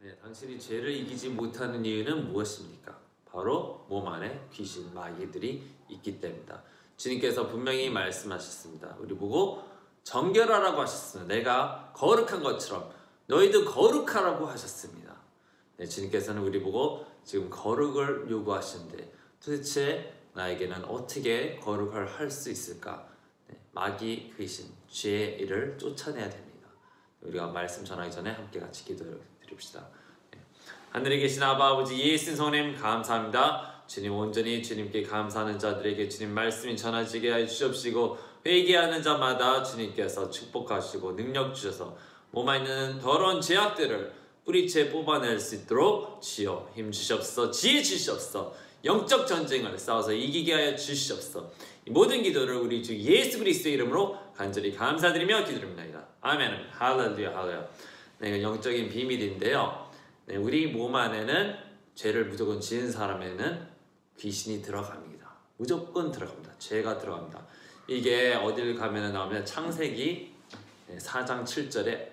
네, 당신이 죄를 이기지 못하는 이유는 무엇입니까? 바로 몸 안에 귀신, 마귀들이 있기 때문이다. 주님께서 분명히 말씀하셨습니다. 우리 보고 정결하라고 하셨습니다. 내가 거룩한 것처럼 너희도 거룩하라고 하셨습니다. 네, 주님께서는 우리 보고 지금 거룩을 요구하시는데 도대체 나에게는 어떻게 거룩을 할 수 있을까? 네, 마귀, 귀신, 죄의 일을 쫓아내야 됩니다. 우리가 말씀 전하기 전에 함께 같이 기도드립시다. 네. 하늘에 계신 아버지 예수 성님 감사합니다. 주님 온전히 주님께 감사하는 자들에게 주님 말씀이 전해지게 해 주옵시고 회개하는 자마다 주님께서 축복하시고 능력 주셔서 몸 안에 있는 더러운 죄악들을 뿌리채 뽑아낼 수 있도록 주여 힘 주시옵소서, 지혜 주시옵소서, 영적 전쟁을 싸워서 이기게 하여 주시옵소서. 이 모든 기도를 우리 주 예수 그리스도의 이름으로 간절히 감사드리며 기도드립니다. 아멘. 할렐루야, 할렐루야. 네, 이건 영적인 비밀인데요. 네, 우리 몸 안에는 죄를 무조건 지은 사람에는 귀신이 들어갑니다. 무조건 들어갑니다. 죄가 들어갑니다. 이게 어딜 가면 나오면 창세기 4장 7절에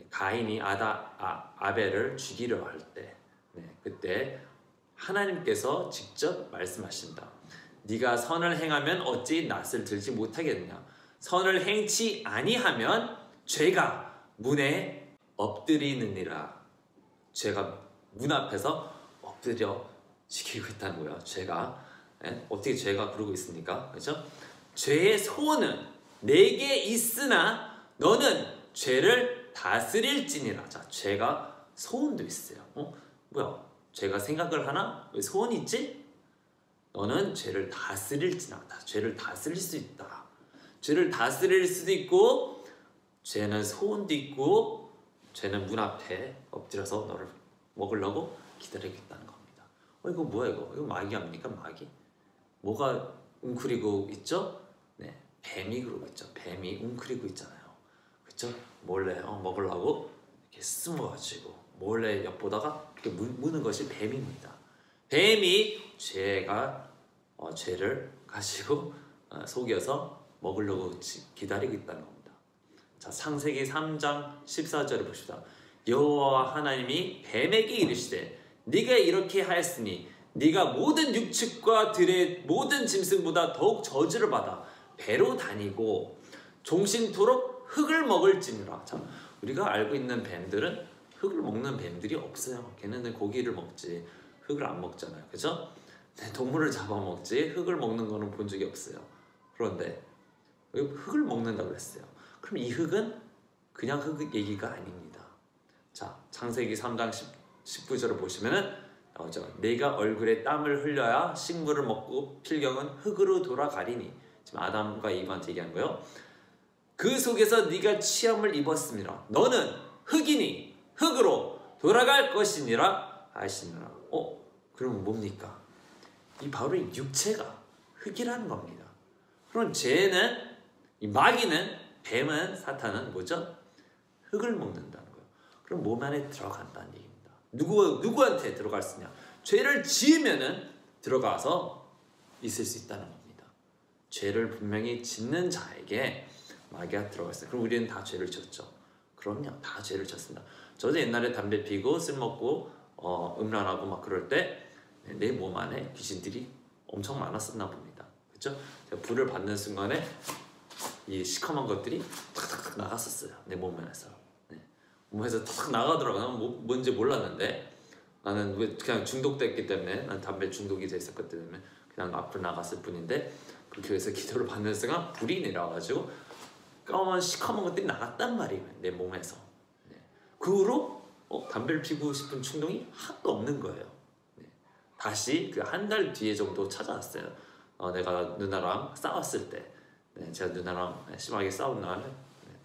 가인이 아벨을 죽이려 할 때, 그때 하나님께서 직접 말씀하신다. 네가 선을 행하면 어찌 낯을 들지 못하겠느냐. 선을 행치 아니하면 죄가 문에 엎드리느니라. 죄가 문 앞에서 엎드려 지키고 있다는 거예요. 죄가 어떻게 죄가 그러고 있습니까? 그렇죠? 죄의 소원은 내게 있으나 너는 죄를 다스릴지니라. 자, 죄가 소원도 있어요. 뭐야? 죄가 생각을 하나? 왜 소원이 있지? 너는 죄를 다스릴지나. 죄를 다스릴 수 있다. 죄를 다스릴 수도 있고, 죄는 소원도 있고, 죄는 문 앞에 엎드려서 너를 먹으려고 기다리겠다는 겁니다. 이거 뭐야 이거? 이거 마귀 아닙니까? 마귀? 뭐가 웅크리고 있죠? 네, 뱀이 그러고 있죠. 뱀이 웅크리고 있잖아요. 그렇죠? 몰래 먹으려고 이렇게 숨어가지고 몰래 엿보다가 이렇게 무는 것이 뱀입니다. 뱀이 죄를 가지고 속여서 먹으려고 기다리고 있다는 겁니다. 자, 창세기 3장 14절을 보십시다. 여호와 하나님이 뱀에게 이르시되 네가 이렇게 하였으니 네가 모든 육축과 들의 모든 짐승보다 더욱 저주를 받아 배로 다니고 종신토록 흙을 먹을지니라. 자, 우리가 알고 있는 뱀들은 흙을 먹는 뱀들이 없어요. 걔네는 고기를 먹지 흙을 안 먹잖아요. 그죠? 동물을 잡아먹지 흙을 먹는 거는 본 적이 없어요. 그런데 흙을 먹는다고 그랬어요. 그럼 이 흙은 그냥 흙 얘기가 아닙니다. 자, 창세기 3장 19절을 보시면은 나오죠. 내가 얼굴에 땀을 흘려야 식물을 먹고 필경은 흙으로 돌아가리니. 지금 아담과 이브한테 얘기한 거예요. 그 속에서 네가 취함을 입었습니다. 너는 흙이니 흙으로 돌아갈 것이니라 하시니라. 그럼 뭡니까? 이 바로 이 육체가 흙이라는 겁니다. 그럼 죄는, 이 마귀는, 뱀은, 사탄은 뭐죠? 흙을 먹는다는 거예요. 그럼 몸 안에 들어간다는 얘기입니다. 누구한테 들어갈 수 있냐? 죄를 지으면은 들어가서 있을 수 있다는 겁니다. 죄를 분명히 짓는 자에게 마귀가 들어가 있어요. 그럼 우리는 다 죄를 졌죠? 그럼요, 다 죄를 졌습니다. 저도 옛날에 담배 피고 술 먹고 음란하고 막 그럴 때 내 몸 안에 귀신들이 엄청 많았었나 봅니다. 그렇죠? 제가 불을 받는 순간에 이 시커먼 것들이 탁탁탁 나갔었어요. 내 몸 안에서. 몸에서 탁 나가더라고요. 뭔지 몰랐는데 나는 그냥 중독됐기 때문에, 난 담배 중독이 돼 있었기 때문에 그냥 앞으로 나갔을 뿐인데, 그 교회에서 기도를 받는 순간 불이 내려와가지고 까만 시커먼 것들이 나갔단 말이에요. 내 몸에서. 그 후로 담배를 피우고 싶은 충동이 하나도 없는 거예요. 다시 그 한 달 뒤에 정도 찾아왔어요. 내가 누나랑 싸웠을 때, 제가 누나랑 심하게 싸운 날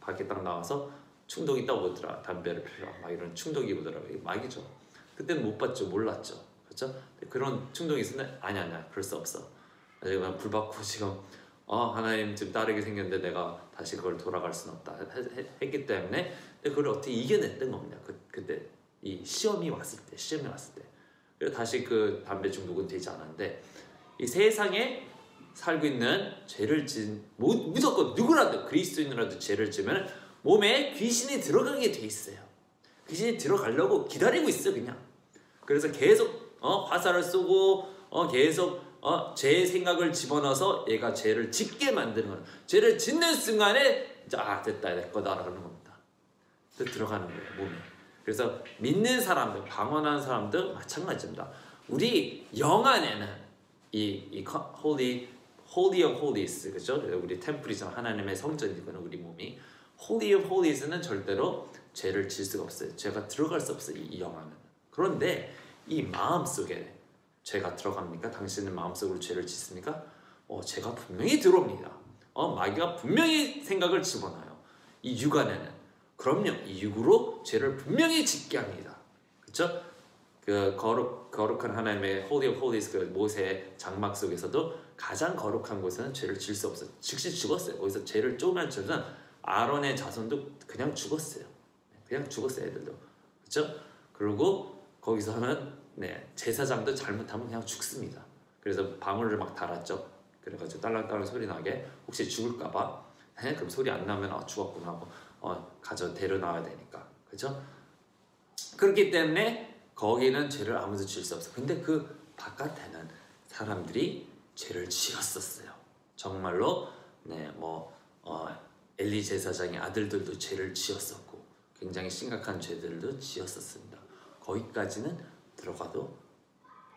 밖에 딱 나와서 충동이 있다고 오더라. 담배를 피우라 막 이런 충동이 오더라고요. 마귀죠. 그때는 못 봤죠. 몰랐죠. 그렇죠? 그런 충동이 있었는데 아니야 그럴 수 없어. 내가 불 받고 지금 하나님 지금 따르게 생겼는데 내가 다시 그걸 돌아갈 수는 없다 했기 때문에 그걸 어떻게 이겨냈던 겁니다. 그때 이 시험이 왔을 때. 그래서 다시 그 담배 중독은 되지 않았는데, 이 세상에 살고 있는 죄를 지은 무조건 누구라도 그리스도인이라도 죄를 지으면 몸에 귀신이 들어가게 돼 있어요. 귀신이 들어가려고 기다리고 있어 그냥. 그래서 계속 화살을 쏘고 계속 죄의 생각을 집어넣어서 얘가 죄를 짓게 만드는 거예요. 죄를 짓는 순간에 이제 됐다 내 거다라는 겁니다. 또 들어가는 거예요 몸에. 그래서 믿는 사람들, 방언하는 사람들 마찬가지입니다. 우리 영 안에는 이 holy of holies, 그죠? 우리 템플이잖아. 하나님의 성전이거든 우리 몸이. holy of holies는 절대로 죄를 질 수가 없어요. 죄가 들어갈 수 없어요 이 영 안에는. 그런데 이 마음 속에 죄가 들어갑니까? 당신은 마음속으로 죄를 짓습니까? 죄가 분명히 들어옵니다. 마귀가 분명히 생각을 집어넣어요. 이 육 안에는. 그럼요. 이 육으로 죄를 분명히 짓게 합니다. 그렇죠? 그 거룩한 하나님의 Holy of Holies, 그 모세의 장막 속에서도 가장 거룩한 곳에는 죄를 질 수 없어요. 즉시 죽었어요. 거기서 죄를 조금만 지면 아론의 자손도 그냥 죽었어요. 그냥 죽었어요 애들도. 그렇죠? 그리고 거기서는 제사장도 잘못하면 그냥 죽습니다. 그래서 방울을 막 달았죠. 그래가지고 딸랑딸랑 소리 나게 혹시 죽을까봐 그럼 소리 안 나면 죽었구나 하고 가져 데려 나와야 되니까. 그죠? 그렇기 때문에 거기는 죄를 아무도 질 수 없어. 근데 그 바깥에는 사람들이 죄를 지었었어요. 정말로 엘리 제사장의 아들들도 죄를 지었었고 굉장히 심각한 죄들도 지었었습니다. 거기까지는 들어가도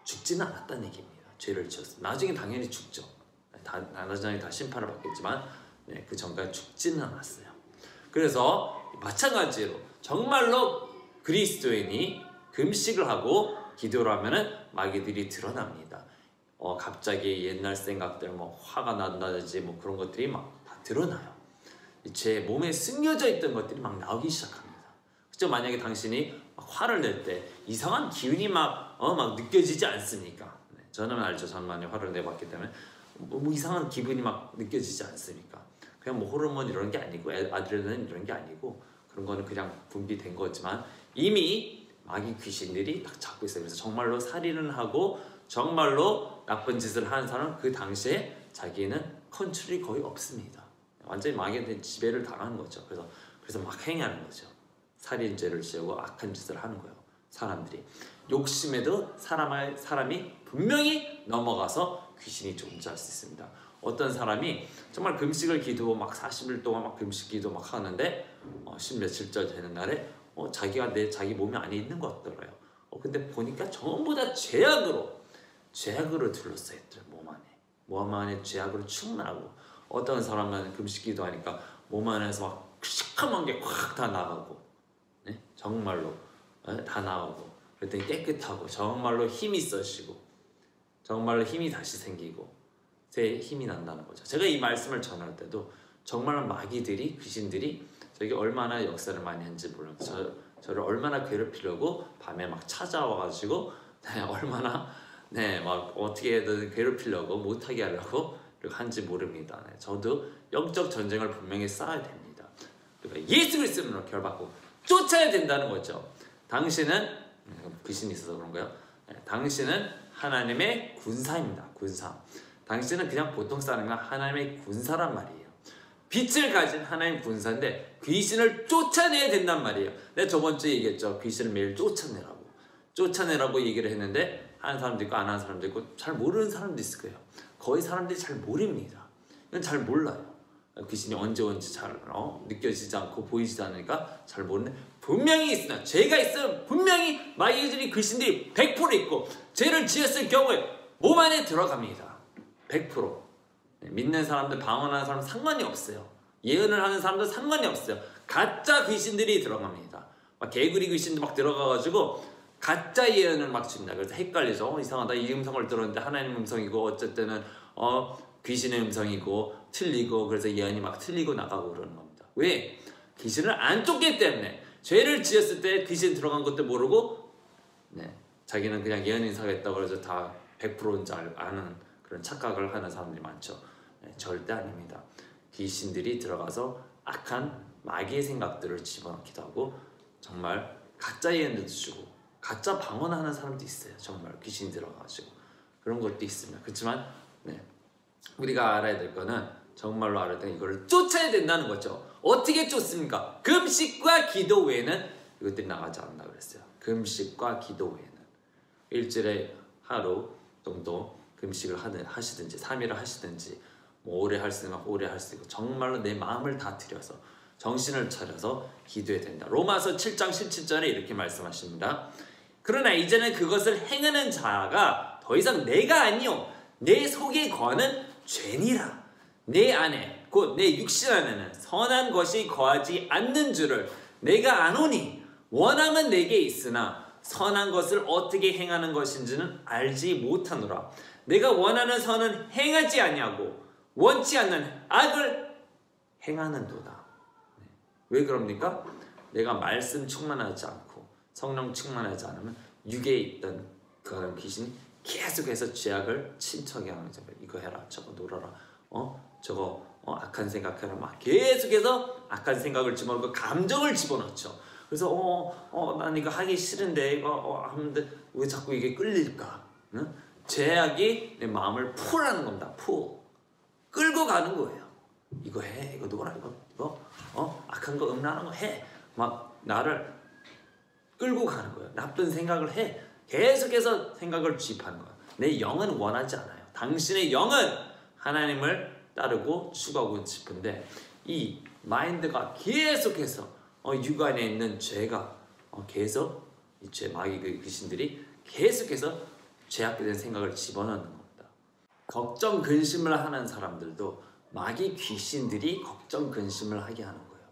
죽지는 않았다는 얘기입니다. 죄를 지었어. 나중에 당연히 죽죠. 나중에 다 심판을 받겠지만 그 전까지 죽지는 않았어요. 그래서 마찬가지로 정말로 그리스도인이 금식을 하고 기도를 하면은 마귀들이 드러납니다. 갑자기 옛날 생각들 화가 난다든지 그런 것들이 막 다 드러나요. 제 몸에 숨겨져 있던 것들이 막 나오기 시작합니다. 그죠? 만약에 당신이 화를 낼 때 이상한 기운이 막 느껴지지 않습니까? 저는 알죠. 저는 많이 화를 내봤기 때문에 이상한 기분이 막 느껴지지 않습니까? 그냥 호르몬 이런 게 아니고 아드레날린 이런 게 아니고 그런 거는 그냥 분비된 거지만 이미 마귀 귀신들이 딱 잡고 있어요. 그래서 정말로 살인을 하고 정말로 나쁜 짓을 하는 사람은 그 당시에 자기는 컨트롤이 거의 없습니다. 완전히 마귀한테 지배를 당하는 거죠. 그래서 막 행하는 거죠. 살인죄를 지으고 악한 짓을 하는 거예요. 사람들이 욕심에도 사람이 분명히 넘어가서 귀신이 존재할 수 있습니다. 어떤 사람이 정말 금식을 기도 막 40일 동안 막 금식 기도 막 하는데 십며칠절 되는 날에 자기가 자기 몸에 안에 있는 것 같더래요. 근데 보니까 전부 다 죄악으로 둘러싸여 있더래요. 몸 안에 죄악으로 충만하고 어떤 사람은 금식 기도하니까 몸 안에서 막 시커먼 게 확 다 나가고 정말로 다 나오고 그랬더니 깨끗하고 정말로 힘이 있어지고 정말로 힘이 다시 생기고 제 힘이 난다는 거죠. 제가 이 말씀을 전할 때도 정말 마귀들이 귀신들이 저에게 얼마나 역사를 많이 했는지 몰라요. 저를 얼마나 괴롭히려고 밤에 막 찾아와가지고 얼마나 막 어떻게든 괴롭히려고 못하게 하려고 한지 모릅니다. 저도 영적 전쟁을 분명히 쌓아야 됩니다. 그러니까 예수 그리스도로 결받고 쫓아야 된다는 거죠. 당신은 귀신이 있어서 그런 거예요. 당신은 하나님의 군사입니다. 군사. 당신은 그냥 보통 사람이 하나님의 군사란 말이에요. 빛을 가진 하나님의 군사인데 귀신을 쫓아내야 된단 말이에요. 내가 저번 주에 얘기했죠. 귀신을 매일 쫓아내라고 얘기를 했는데 하는 사람도 있고 안 하는 사람도 있고 잘 모르는 사람도 있을 거예요. 거의 사람들이 잘 모릅니다. 이건 잘 몰라요. 귀신이 언제 잘 느껴지지 않고 보이지도 않으니까 잘 모르는데 분명히 있으나 죄가 있으면 분명히 마귀들이 귀신들이 100% 있고 죄를 지었을 경우에 몸 안에 들어갑니다. 100%. 믿는 사람들, 방언하는 사람 상관이 없어요. 예언을 하는 사람도 상관이 없어요. 가짜 귀신들이 들어갑니다. 막 개구리 귀신도 막 들어가가지고 가짜 예언을 막 줍니다. 그래서 헷갈리죠. 이상하다. 이 음성을 들었는데 하나님 음성이고 어쨌든 귀신의 음성이고 틀리고 그래서 예언이 막 틀리고 나가고 그러는 겁니다. 왜? 귀신을 안 쫓기 때문에 죄를 지었을 때 귀신 들어간 것도 모르고 자기는 그냥 예언인 사겠다고 그래서 다 100%인 줄 아는 그런 착각을 하는 사람들이 많죠. 절대 아닙니다. 귀신들이 들어가서 악한 마귀의 생각들을 집어넣기도 하고 정말 가짜 예언도 주고 가짜 방언하는 사람도 있어요. 정말 귀신이 들어가가지고 그런 것도 있습니다. 그렇지만 우리가 알아야 될 거는 정말로 알아야 될 이거를 쫓아야 된다는 거죠. 어떻게 쫓습니까? 금식과 기도 외에는 이것들이 나가지 않는다 그랬어요. 금식과 기도 외에는 일주일에 하루 정도 금식을 하시든지 3일을 하시든지 뭐 오래 할 수 있으면 오래 할 수 있고 정말로 내 마음을 다 들여서 정신을 차려서 기도해야 된다. 로마서 7장 17절에 이렇게 말씀하십니다. 그러나 이제는 그것을 행하는 자가 더 이상 내가 아니요 내 속에 거하는 죄니라. 내 안에 곧 내 육신 안에는 선한 것이 거하지 않는 줄을 내가 아노니 원함은 내게 있으나 선한 것을 어떻게 행하는 것인지는 알지 못하노라. 내가 원하는 선은 행하지 아니하고 원치 않는 악을 행하는도다. 왜 그럽니까? 내가 말씀 충만하지 않고 성령 충만하지 않으면 육에 있던 그 귀신이 계속해서 죄악을 친척이 하는 거죠. 이거 해라, 저거 놀아라, 저거 악한 생각해라, 막 계속해서 악한 생각을 집어넣고 감정을 집어넣죠. 그래서 난 이거 하기 싫은데 이거 하는데 왜 자꾸 이게 끌릴까? 응? 죄악이 내 마음을 풀하는 겁니다. 끌고 가는 거예요. 이거 해, 이거 놀아, 이거 악한 거 음란한 거 해. 막 나를 끌고 가는 거예요. 나쁜 생각을 해. 계속해서 생각을 주입하는 거예요. 내 영은 원하지 않아요. 당신의 영은 하나님을 따르고 추구하고 싶은데 이 마인드가 계속해서 육 안에 있는 죄가 계속 이 죄 마귀 귀신들이 계속해서 죄악된 생각을 집어넣는 겁니다. 걱정 근심을 하는 사람들도 마귀 귀신들이 걱정 근심을 하게 하는 거예요.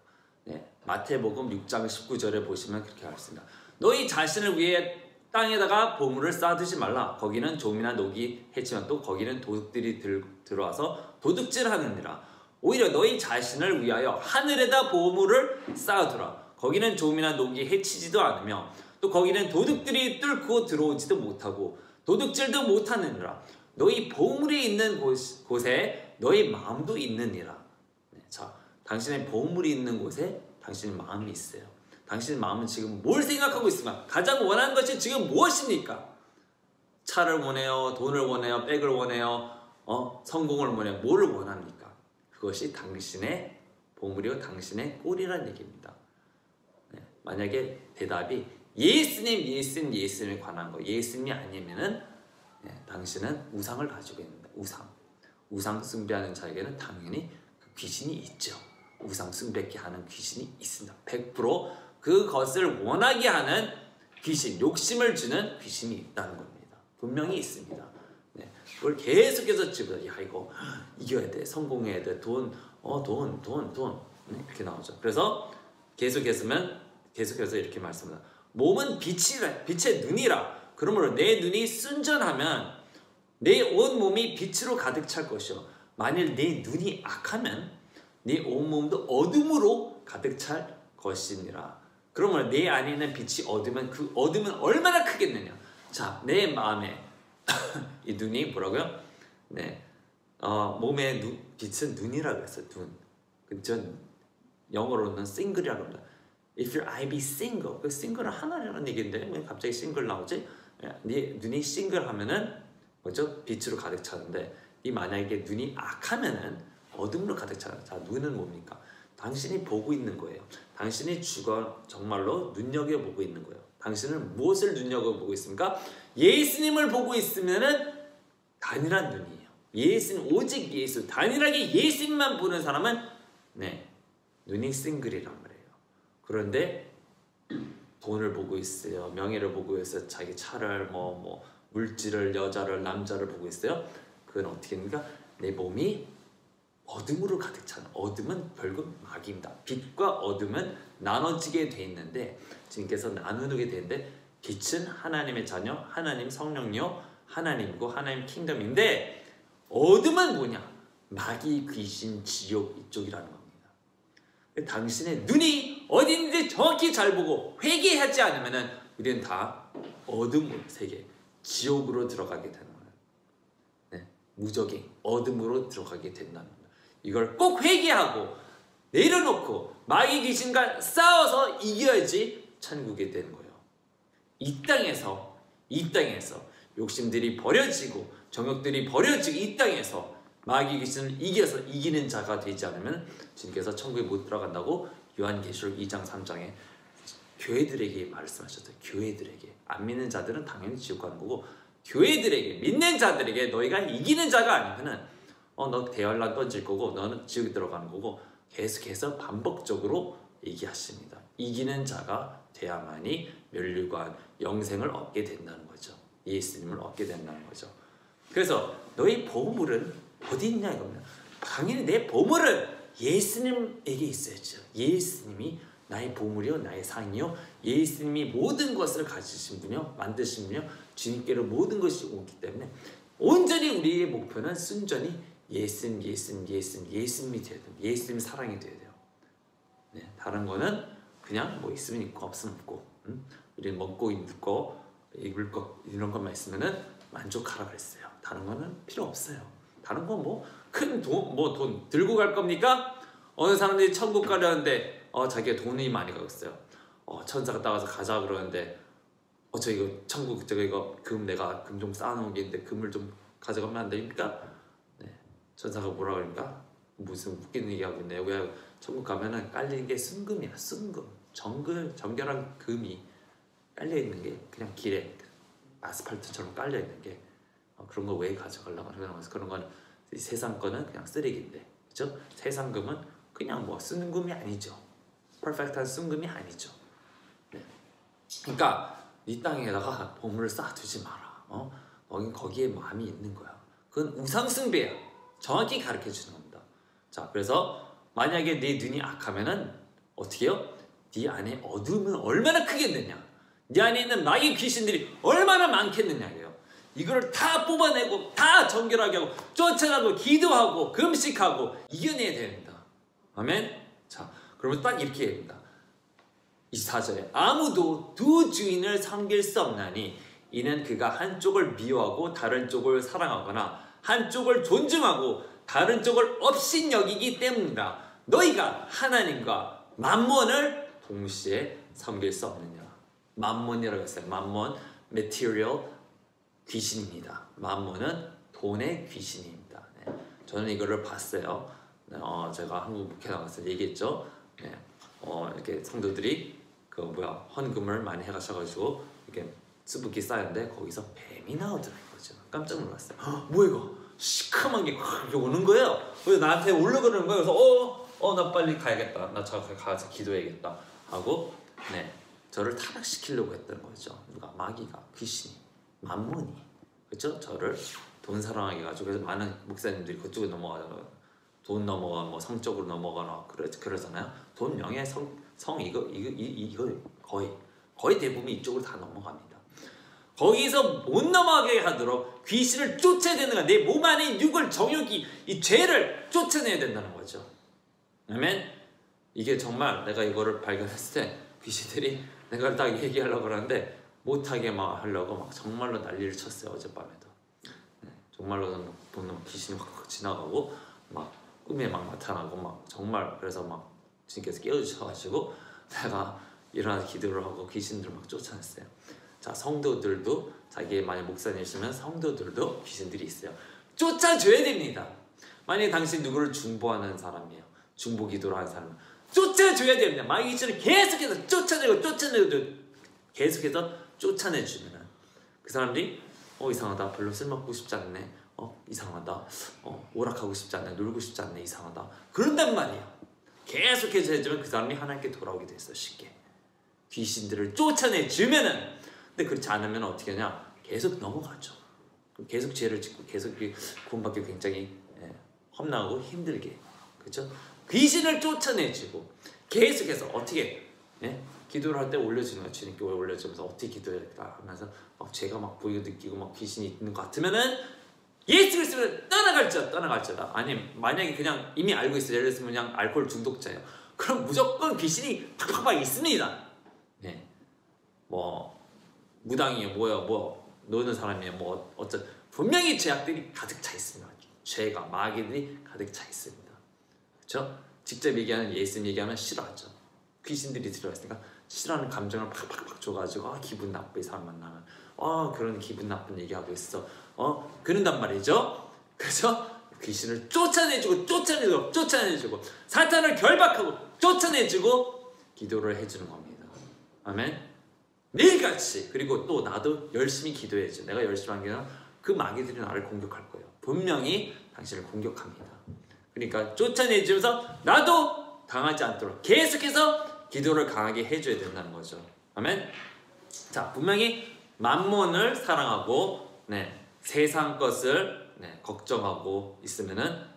네, 마태복음 6장 19절에 보시면 그렇게 말씀합니다. 너희 자신을 위해 땅에다가 보물을 쌓아두지 말라. 거기는 좀이나 녹이 해치면 또 거기는 도둑들이 들어와서 도둑질하느니라. 오히려 너희 자신을 위하여 하늘에다 보물을 쌓아두라. 거기는 좀이나 녹이 해치지도 않으며 또 거기는 도둑들이 뚫고 들어오지도 못하고 도둑질도 못하느니라. 너희 보물이 있는 곳에 너희 마음도 있느니라. 자, 당신의 보물이 있는 곳에 당신의 마음이 있어요. 당신의 마음은 지금 뭘 생각하고 있습니까? 가장 원하는 것이 지금 무엇입니까? 차를 원해요? 돈을 원해요? 백을 원해요? 성공을 원해요? 뭐를 원합니까? 그것이 당신의 보물이요 당신의 꼴이라는 얘기입니다. 네, 만약에 대답이 예수님에 관한 거, 예수님이 아니면은 당신은 우상을 가지고 있는다. 우상 숭배하는 자에게는 당연히 그 귀신이 있죠. 우상 숭배케 하는 귀신이 있습니다. 100% 그것을 원하게 하는 귀신, 욕심을 주는 귀신이 있다는 겁니다. 분명히 있습니다. 네, 그걸 계속해서 집어서 야 이거 이겨야 돼, 성공해야 돼, 돈 이렇게 나오죠. 그래서 계속해서 이렇게 말씀합니다. 몸은 빛의 눈이라. 그러므로 내 눈이 순전하면 내 온 몸이 빛으로 가득 찰 것이요. 만일 내 눈이 악하면 내 온 몸도 어둠으로 가득 찰 것이니라. 그러면 내 안에 있는 빛이 어두면 그 어둠은 얼마나 크겠느냐. 자, 내 마음에 이 눈이 뭐라고요? 네, 몸의 빛은 눈이라고 했어요. 눈. 영어로는 single이라고 합니다. If your eye be single, 그 single은 하나라는 얘기인데 왜 갑자기 single 나오지? 네 눈이 single 하면은 뭐죠? 빛으로 가득 차는데 이 만약에 눈이 악하면은 어둠으로 가득 차요. 자, 눈은 뭡니까? 당신이 보고 있는 거예요. 당신이 정말로 눈여겨보고 있는 거예요. 당신은 무엇을 눈여겨보고 있습니까? 예수님을 보고 있으면은 단일한 눈이에요. 예수님, 오직 예수, 단일하게 예수님만 보는 사람은 눈이 싱글이란 말이에요. 그런데 돈을 보고 있어요. 명예를 보고 있어요. 자기 차를 물질을, 여자를, 남자를 보고 있어요. 그건 어떻게 됩니까? 내 몸이 어둠으로 가득 찬, 어둠은 결국 마귀입니다. 빛과 어둠은 나눠지게 돼 있는데 주님께서 나누게 되는데 빛은 하나님의 자녀, 하나님 성령이요 하나님이고 하나님 킹덤인데 어둠은 뭐냐? 마귀, 귀신, 지옥 이쪽이라는 겁니다. 당신의 눈이 어디 있는지 정확히 잘 보고 회개하지 않으면 우리는 다 어둠 세계, 지옥으로 들어가게 되는 거예요. 네, 무적의 어둠으로 들어가게 된다는 거예요. 이걸 꼭 회개하고 내려놓고 마귀 귀신과 싸워서 이겨야지 천국에 되는 거예요. 이 땅에서 욕심들이 버려지고 정욕들이 버려지고 이 땅에서 마귀 귀신을 이겨서 이기는 자가 되지 않으면 주님께서 천국에 못 들어간다고 요한계시록 2장 3장에 교회들에게 말씀하셨어요. 교회들에게. 안 믿는 자들은 당연히 지옥 가는 거고, 교회들에게, 믿는 자들에게 너희가 이기는 자가 아니면은 너 대열란 던질 거고 너는 지옥에 들어가는 거고, 계속해서 반복적으로 얘기하십니다. 이기는 자가 돼야만이 멸류관 영생을 얻게 된다는 거죠. 예수님을 얻게 된다는 거죠. 그래서 너희 보물은 어디 있냐 이겁니다. 당연히 내 보물은 예수님에게 있어야죠. 예수님이 나의 보물이요 나의 상이요, 예수님이 모든 것을 가지신 분이요 만드신 분이요, 주님께로 모든 것이 오기 때문에 온전히 우리의 목표는 순전히 예수님이 되어야 돼요. 예수님 사랑이 되어야 돼요. 네, 다른 거는 그냥 뭐 있으면 있고 없으면 없고, 우리는 먹고 입을 거 이런 것만 있으면은 만족하라 그랬어요. 다른 거는 필요 없어요. 다른 건 뭐 큰 돈 들고 갈 겁니까? 어느 사람들이 천국 가려는데 자기가 돈이 많이 가겠어요. 천사가 따라서 가자 그러는데 저 이거 천국 이거 금 내가 금 좀 쌓아놓은 게 있는데 금을 좀 가져가면 안 됩니까? 네, 천사가 뭐라 그러니까 무슨 웃기는 얘기하고 있네. 왜 천국 가면은 깔리는 게 순금이야. 순금 정결한 금이 깔려 있는 게 그냥 길에 아스팔트처럼 깔려 있는 게 그런 거 왜 가져가려고 하는 거예요? 그런 건 세상 거는 그냥 쓰레기인데, 그렇죠? 세상 금은 그냥 뭐 순금이 아니죠. 퍼펙트한 순금이 아니죠. 네. 그러니까 이 땅에다가 보물을 쌓아두지 마라. 거기에 마음이 있는 거야. 그건 우상숭배야. 정확히 가르쳐 주는 겁니다. 자, 그래서 만약에 네 눈이 악하면은 어떻게 해요? 네 안에 어둠은 얼마나 크겠느냐? 네 안에 있는 마귀 귀신들이 얼마나 많겠느냐예요. 이거를 다 뽑아내고 다 정결하게 하고 쫓아가고 기도하고 금식하고 이겨내야 됩니다. 아멘. 자, 그러면 딱 이렇게 됩니다. 24절에 아무도 두 주인을 섬길 수 없나니 이는 그가 한쪽을 미워하고 다른 쪽을 사랑하거나 한쪽을 존중하고 다른 쪽을 업신여기기 때문이다. 너희가 하나님과 맘몬을 동시에 섬길 수 없느냐. 맘몬이라고 했어요. 맘몬, material, 귀신입니다. 맘몬은 돈의 귀신입니다. 네. 저는 이거를 봤어요. 네, 제가 한국 목회 나가서 얘기했죠. 네. 이렇게 성도들이 헌금을 많이 해가셔가지고 이렇게 수북이 쌓였는데 거기서 뱀이 나오더라고요. 깜짝 놀랐어요. 뭐야 이거? 시커먼 게 오는 거예요. 그래서 나한테 올라오는 거예요. 그래서 나 빨리 가야겠다. 나 가서 기도해야겠다 하고 네, 저를 타락시키려고 했던 거죠. 누가? 마귀가, 귀신이, 맘몬이, 그렇죠? 저를 돈 사랑하게 해가지고. 그래서 많은 목사님들이 그쪽에 넘어가잖아요. 돈 넘어가 뭐 성적으로 넘어가나 그러잖아요. 돈, 명예, 성 이거 거의 대부분 이쪽으로 다 넘어갑니다. 거기서 못 넘어가게 하도록 귀신을 쫓아야 되는 거야. 내 몸 안에 육을, 정욕이, 이 죄를 쫓아내야 된다는 거죠. 아멘. 이게 정말 내가 이거를 발견했을 때 귀신들이 내가 딱 얘기하려고 그러는데 못하게 막 하려고 막 정말로 난리를 쳤어요. 어젯밤에도. 네, 정말로 보는 귀신이 확 지나가고 막 꿈에 막 나타나고 막 정말. 그래서 막 주님께서 깨워주셔가지고 내가 일어나서 기도를 하고 귀신들을 막 쫓아냈어요. 자, 성도들도 자기의 만약 목사님이시면 성도들도 귀신들이 있어요. 쫓아줘야 됩니다. 만약에 당신 누구를 중보하는 사람이에요. 중보 기도를 하는 사람은 쫓아줘야 됩니다. 마귀 귀신을 계속해서 쫓아내고 계속해서 쫓아내주면 그 사람들이 이상하다, 별로 쓸모없고 싶지 않네, 이상하다, 오락하고 싶지 않네, 놀고 싶지 않네, 이상하다, 그런단 말이에요. 계속해서 해주면 그 사람이 하나님께 돌아오게 됐어. 쉽게 귀신들을 쫓아내주면은. 근데 그렇지 않으면 어떻게 하냐? 계속 넘어가죠. 계속 죄를 짓고 계속 구원받기 굉장히 험난하고 힘들게, 그렇죠? 귀신을 쫓아내주고 계속해서 어떻게 기도를 할 때 올려주는 거야. 주님께 올려주면서 어떻게 기도해야겠다 하면서 막 죄가 막 보이고 느끼고 막 귀신이 있는 것 같으면은 예수 그리스도를 떠나갈지어다. 아니면 만약에 그냥 이미 알고 있어요. 예를 들면 그냥 알코올 중독자예요. 그럼 무조건 귀신이 팍팍 있습니다. 네, 뭐 무당이에요, 노는 사람이에요, 어쩌 분명히 죄악들이 가득 차 있습니다. 죄가, 마귀들이 가득 차 있습니다. 그렇죠? 직접 얘기하는, 예수님 얘기하면 싫어하죠. 귀신들이 들어있으니까 싫어하는 감정을 팍팍 줘가지고 기분 나빠, 이 사람 만나면 그런 기분 나쁜 얘기하고 있어, 그런단 말이죠. 그래서 귀신을 쫓아내주고 사탄을 결박하고 쫓아내주고 기도를 해주는 겁니다. 아멘. 매일같이. 그리고 또 나도 열심히 기도해야죠. 내가 열심히 하면 그 마귀들이 나를 공격할 거예요. 분명히 당신을 공격합니다. 그러니까 쫓아내주면서 나도 당하지 않도록 계속해서 기도를 강하게 해줘야 된다는 거죠. 아멘. 자, 분명히 만몬을 사랑하고 세상 것을 걱정하고 있으면은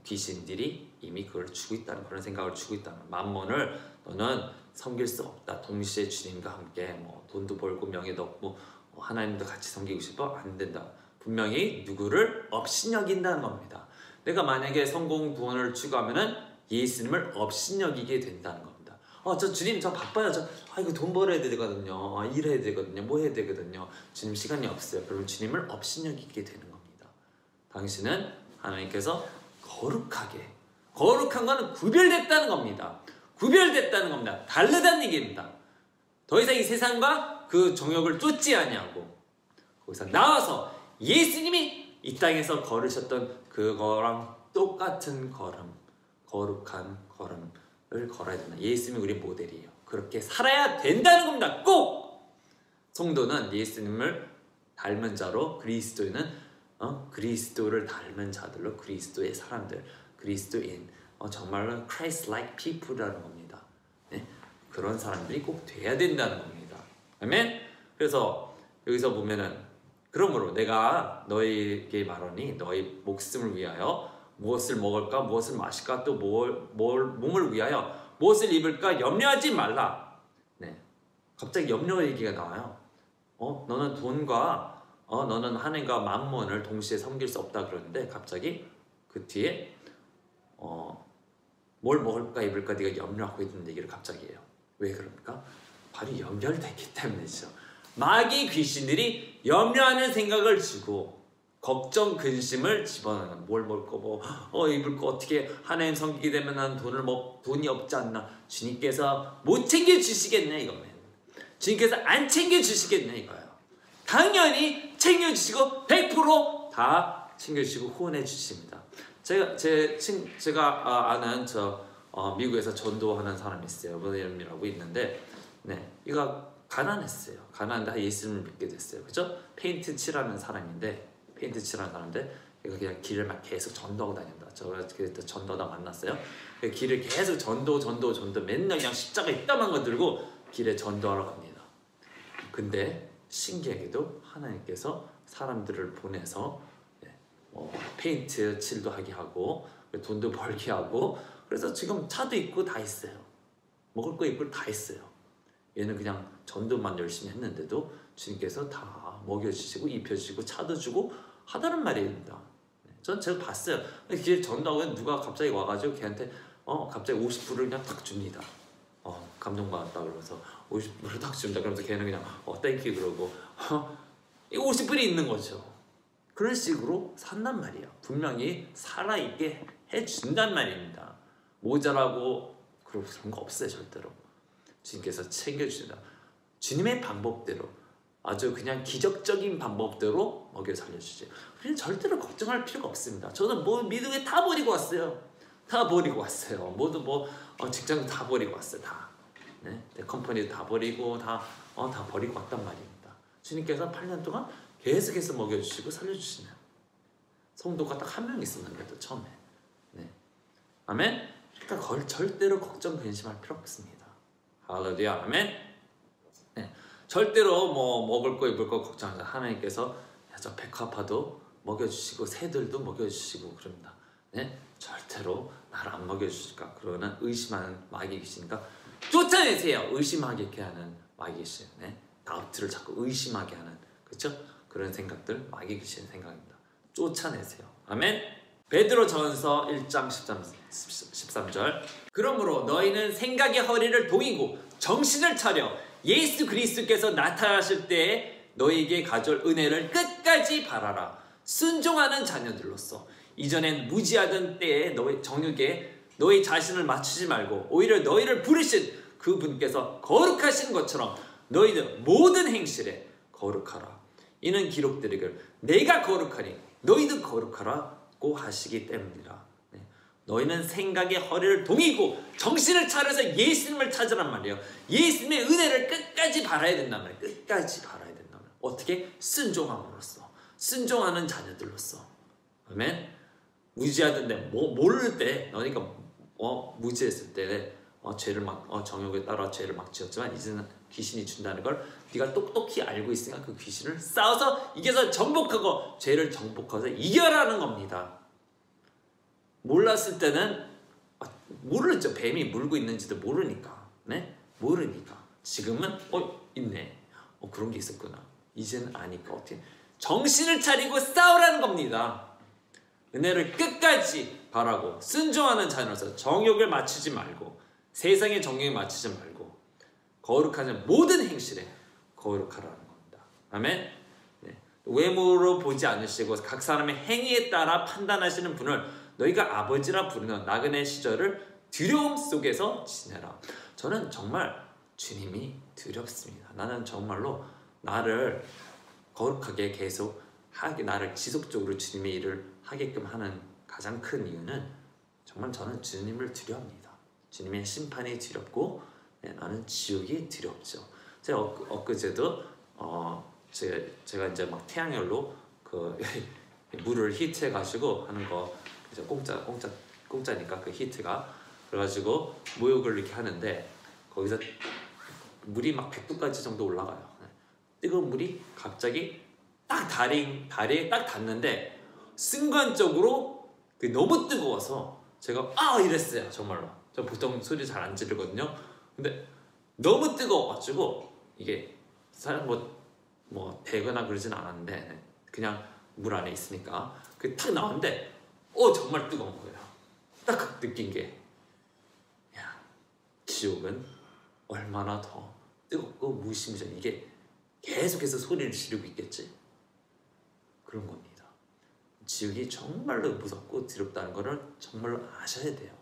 귀신들이 이미 그걸 주고 있다는 그런 생각을 주고 있다는 만몬을 너는 섬길 수 없다. 동시에 주님과 함께 뭐 돈도 벌고 명예도 얻고 하나님도 같이 섬기고 싶어? 안 된다. 분명히 누구를 업신여긴다는 겁니다. 내가 만약에 성공 구원을 추구하면은 예수님을 업신여기게 된다는 겁니다. 저 주님 저 바빠요. 이거 돈 벌어야 되거든요. 일해야 되거든요. 뭐 해야 되거든요. 주님 시간이 없어요. 그러면 주님을 업신여기게 되는 겁니다. 당신은 하나님께서 거룩한 거는 구별됐다는 겁니다. 구별됐다는 겁니다. 다르다는 얘기입니다. 더 이상 이 세상과 그 정욕을 쫓지 아니하고 거기서 나와서 예수님이 이 땅에서 걸으셨던 그거랑 똑같은 걸음, 거룩한 걸음을 걸어야 된다. 예수님이 우리 모델이에요. 그렇게 살아야 된다는 겁니다. 꼭! 성도는 예수님을 닮은 자로, 그리스도인은 그리스도를 닮은 자들로, 그리스도의 사람들, 그리스도인, 정말로 Christ-like people이라는 겁니다. 그런 사람들이 꼭 돼야 된다는 겁니다. 아멘? 그래서 여기서 보면은 그러므로 내가 너희에게 말하니 너희 목숨을 위하여 무엇을 먹을까 무엇을 마실까 또 몸을 위하여 무엇을 입을까 염려하지 말라. 갑자기 염려 얘기가 나와요. 너는 돈과 너는 하나님과 만몬을 동시에 섬길 수 없다 그러는데 갑자기 그 뒤에 뭘 먹을까 입을까 네가 염려하고 있는 얘기를 갑자기 해요. 왜 그럽니까? 바로 연결됐기 때문이죠. 마귀 귀신들이 염려하는 생각을 주고 걱정 근심을 집어넣는 뭘 먹을 거 입을 거 어떻게 하나님 섬기게 되면 난 돈이 없지 않나 주님께서 못 챙겨주시겠네 이거면 주님께서 안 챙겨주시겠네 이거예요. 당연히 챙겨주시고 100% 챙겨주시고 후원해 주십니다. 제가 아는 미국에서 전도하는 사람이 있어요. 브라이언이라고 있는데 이가 가난했어요. 가난한데 예수님을 믿게 됐어요. 그죠? 페인트 칠하는 사람인데 얘가 그냥 길을 막 계속 전도하고 다닌다. 저가 그때 전도하다 만났어요. 길을 계속 전도 맨날 그냥 십자가 이따만 거 들고 길에 전도하러 갑니다. 근데 신기하게도 하나님께서 사람들을 보내서 페인트 칠도 하게 하고 돈도 벌게 하고 그래서 지금 차도 있고 다 있어요. 먹을 거 입을 다 있어요. 얘는 그냥 전도만 열심히 했는데도 주님께서 다 먹여주시고 입혀주시고 차도 주고 하다는 말입니다. 전 제가 봤어요. 길 전도하고 누가 갑자기 와가지고 걔한테 갑자기 50불을 그냥 탁 줍니다. 감동받았다 그러면서 50불을 탁 줍니다. 그러면서 걔는 그냥 땡큐 그러고 이 50불이 있는 거죠. 그런 식으로 산단 말이에요. 분명히 살아있게 해준단 말입니다. 모자라고 그런 거 없어요. 절대로. 주님께서 챙겨주신다. 주님의 방법대로 아주 그냥 기적적인 방법대로 먹여 살려주죠. 우리는 절대로 걱정할 필요가 없습니다. 저는 미국에 다 버리고 왔어요. 모두 직장도 다 버리고 왔어요. 다. 내 컴퍼니도 다 버리고 다 버리고 왔단 말입니다. 주님께서 8년 동안 계속해서 먹여주시고 살려주시네요. 성도가 딱 한 명 있었는데도 처음에. 아멘. 그러니까 절대로 걱정 근심할 필요 없습니다. 할렐루야. 아멘. 절대로 먹을 거 입을 거 걱정하지 않아요. 하나님께서 저 백합화도 먹여주시고 새들도 먹여주시고 그럽니다. 절대로 나를 안 먹여주실까 그러는 의심하는 마귀 귀신이니까 쫓아내세요. 의심하게 하는 마귀 귀신. 다우트를 자꾸 의심하게 하는 그렇죠? 그런 생각들 마귀 귀신 생각입니다. 쫓아내세요. 아멘. 베드로전서 1장 13절 그러므로 너희는 생각의 허리를 동이고 정신을 차려 예수 그리스도께서 나타나실 때에 너희에게 가져올 은혜를 끝까지 바라라. 순종하는 자녀들로서 이전엔 무지하던 때에 너희 정욕에 너희 자신을 맞추지 말고 오히려 너희를 부르신 그분께서 거룩하신 것처럼 너희들 모든 행실에 거룩하라. 이는 기록되기를 내가 거룩하니 너희도 거룩하라고 하시기 때문이라. 너희는 생각의 허리를 동이고 정신을 차려서 예수님을 찾으란 말이에요. 예수님의 은혜를 끝까지 바라야 된단 말이에요. 끝까지 바라야 된단 말이에요. 어떻게? 순종함으로써. 순종하는 자녀들로서. 아멘. 무지하던데 모를 때 너니까 무지했을 때 죄를 정욕에 따라 죄를 막 지었지만 이제는 귀신이 준다는 걸 네가 똑똑히 알고 있으니까 그 귀신을 싸워서 이겨서 정복하고 죄를 정복해서 이겨라는 겁니다. 몰랐을 때는 모르죠. 뱀이 물고 있는지도 모르니까. 네? 모르니까. 지금은 있네. 그런 게 있었구나. 이제는 아니까 어떻게 정신을 차리고 싸우라는 겁니다. 은혜를 끝까지 바라고 순종하는 자녀로서 정욕을 맞추지 말고 세상의 정욕에 맞추지 말고 거룩하는 모든 행실에 거룩하라는 겁니다. 아멘. 네. 외모로 보지 않으시고 각 사람의 행위에 따라 판단하시는 분을 너희가 아버지라 부르는 나그네 시절을 두려움 속에서 지내라. 저는 정말 주님이 두렵습니다. 나는 정말로 나를 거룩하게 계속 나를 지속적으로 주님의 일을 하게끔 하는 가장 큰 이유는 정말 저는 주님을 두려워합니다. 주님의 심판이 두렵고 나는 지옥이 두렵죠. 제가 엊그제도 제가 이제 막 태양열로 그 물을 히트해 가지고 하는 거 이제 공짜니까 그 히트가 그래가지고 모욕을 이렇게 하는데 거기서 물이 막 100도까지 정도 올라가요. 뜨거운 물이 갑자기 딱 다리에 딱 닿는데 순간적으로 너무 뜨거워서 제가 이랬어요. 정말로. 저 보통 소리 잘 안 지르거든요. 근데 너무 뜨거워가지고 이게 사람 뭐 대거나 그러진 않았는데 그냥 물 안에 있으니까 그 탁 나왔는데 정말 뜨거운 거예요. 딱 느낀 게 지옥은 얼마나 더 뜨겁고 무심장 이게 계속해서 소리를 지르고 있겠지. 그런 겁니다. 지옥이 정말로 무섭고 두렵다는 거를 정말로 아셔야 돼요.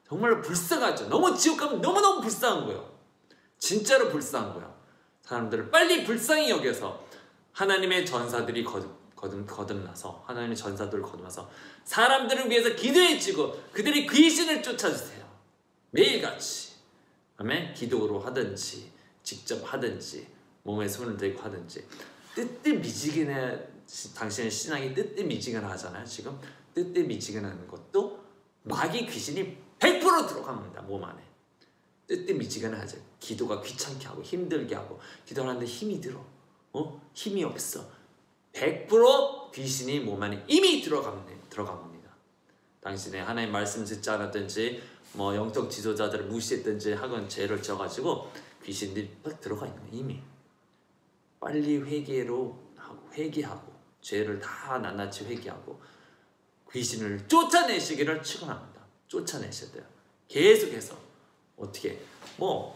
정말로 불쌍하죠. 너무 지옥 가면 너무너무 불쌍한 거예요. 진짜로 불쌍한 거예요. 사람들을 빨리 불쌍히 여겨서 하나님의 전사들이 거듭나서 하나님의 전사들을 거듭나서 사람들을 위해서 기도해주고 그들이 귀신을 쫓아주세요. 매일같이. 아멘. 기도로 하든지 직접 하든지 몸에 손을 대고 하든지 뜨뜻미지근해. 당신의 신앙이 뜨뜻미지근하 하잖아요. 지금 뜨뜻미지근한 것도 마귀 귀신이 100% 들어갑니다. 몸 안에. 뜨뜻미지근하죠. 기도가 귀찮게 하고 힘들게 하고 기도하는데 힘이 들어. 힘이 없어. 100% 귀신이 몸 안에 이미 들어간 겁니다. 당신의 하나님 말씀 듣지 않았든지 뭐 영적 지도자들을 무시했든지 하건 죄를 져가지고 귀신들이 딱 들어가 있는 거예요. 이미. 빨리 회개하고 죄를 다 낱낱이 회개하고 귀신을 쫓아내시기를 축원합니다. 쫓아내셔야 돼요. 계속해서 어떻게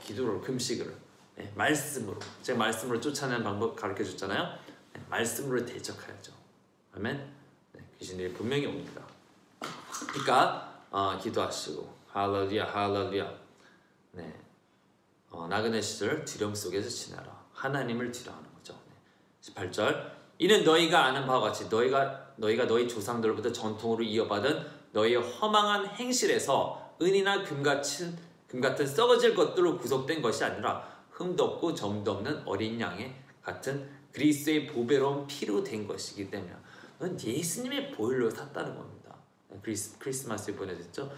기도로 금식을 말씀으로 제가 말씀으로 쫓아내는 방법 가르쳐 줬잖아요. 말씀으로 대적해야죠. 아멘. 귀신들이 분명히 옵니다. 그러니까 기도하시고 할렐루야 할렐루야. 나그네 시절 두려움 속에서 지내라. 하나님을 두려워하는 거죠. 18절 이는 너희가 아는 바와 같이 너희가 너희 조상들로부터 전통으로 이어받은 너희의 허망한 행실에서 은이나 금 같은 썩어질 것들로 구속된 것이 아니라 흠도 없고 점도 없는 어린 양의 같은 그리스도의 보배로운 피로 된 것이기 때문에 넌 예수님의 보혈로 샀다는 겁니다. 크리스마스에 보내줬죠.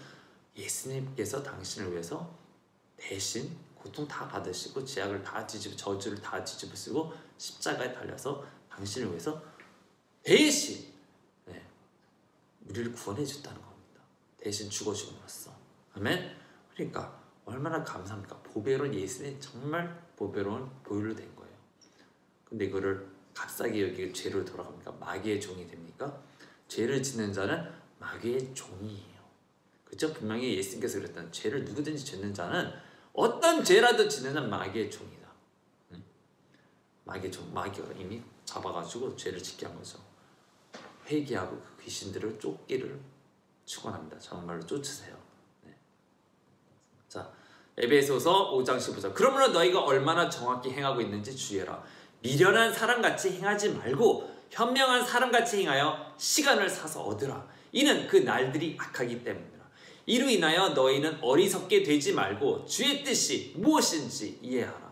예수님께서 당신을 위해서 대신 고통 다 받으시고 죄악을 다 저주를 다 뒤집어 쓰고 십자가에 달려서 당신을 위해서 대신 우리를 구원해 줬다는 겁니다. 대신 죽어줌으로써. 아멘. 그러니까 얼마나 감사합니까? 보배로운 예수님이 정말 보배로운 보혈로 된 거예요. 근데 이거를 값싸게 여기고 죄로 돌아갑니까? 마귀의 종이 됩니까? 죄를 짓는 자는 마귀의 종이에요. 그렇죠? 분명히 예수님께서 그랬다는 죄를 누구든지 짓는 자는 어떤 죄라도 짓는 자는 마귀의 종이다. 마귀의 종, 마귀가 이미 잡아가지고 죄를 짓게 한 거죠. 회개하고 그 귀신들을 쫓기를 축원합니다. 정말로 쫓으세요. 자, 에베소서 5장 15절 그러므로 너희가 얼마나 정확히 행하고 있는지 주의해라. 미련한 사람같이 행하지 말고 현명한 사람같이 행하여 시간을 사서 얻으라. 이는 그 날들이 악하기 때문이라. 이로 인하여 너희는 어리석게 되지 말고 주의 뜻이 무엇인지 이해하라.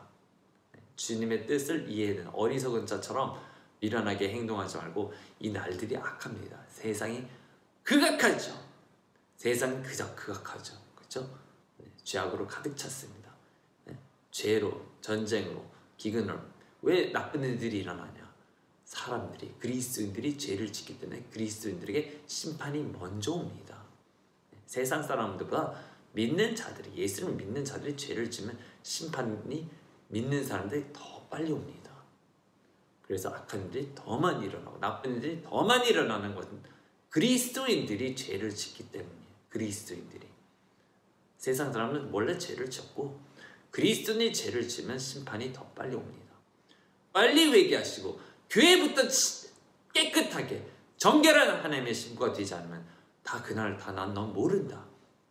주님의 뜻을 이해하는 어리석은 자처럼 미련하게 행동하지 말고 이 날들이 악합니다. 세상이 극악하죠. 세상이 그저 극악하죠. 그렇죠? 죄악으로 가득 찼습니다. 죄로, 전쟁으로, 기근으로. 왜 나쁜 일들이 일어나냐? 사람들이, 그리스도인들이 죄를 짓기 때문에 그리스도인들에게 심판이 먼저 옵니다. 세상 사람들보다 믿는 자들이, 예수를 믿는 자들이 죄를 지면 심판이 믿는 사람들이 더 빨리 옵니다. 그래서 악한 일이 더 많이 일어나고 나쁜 일이 더 많이 일어나는 것은 그리스도인들이 죄를 짓기 때문이에요. 그리스도인들이. 세상 사람은 원래 죄를 짓고 그리스도인이 죄를 지면 심판이 더 빨리 옵니다. 빨리 회개하시고 교회부터 깨끗하게 정결한 하나님의 신부가 되지 않으면 다 그날 다 난 넌 모른다.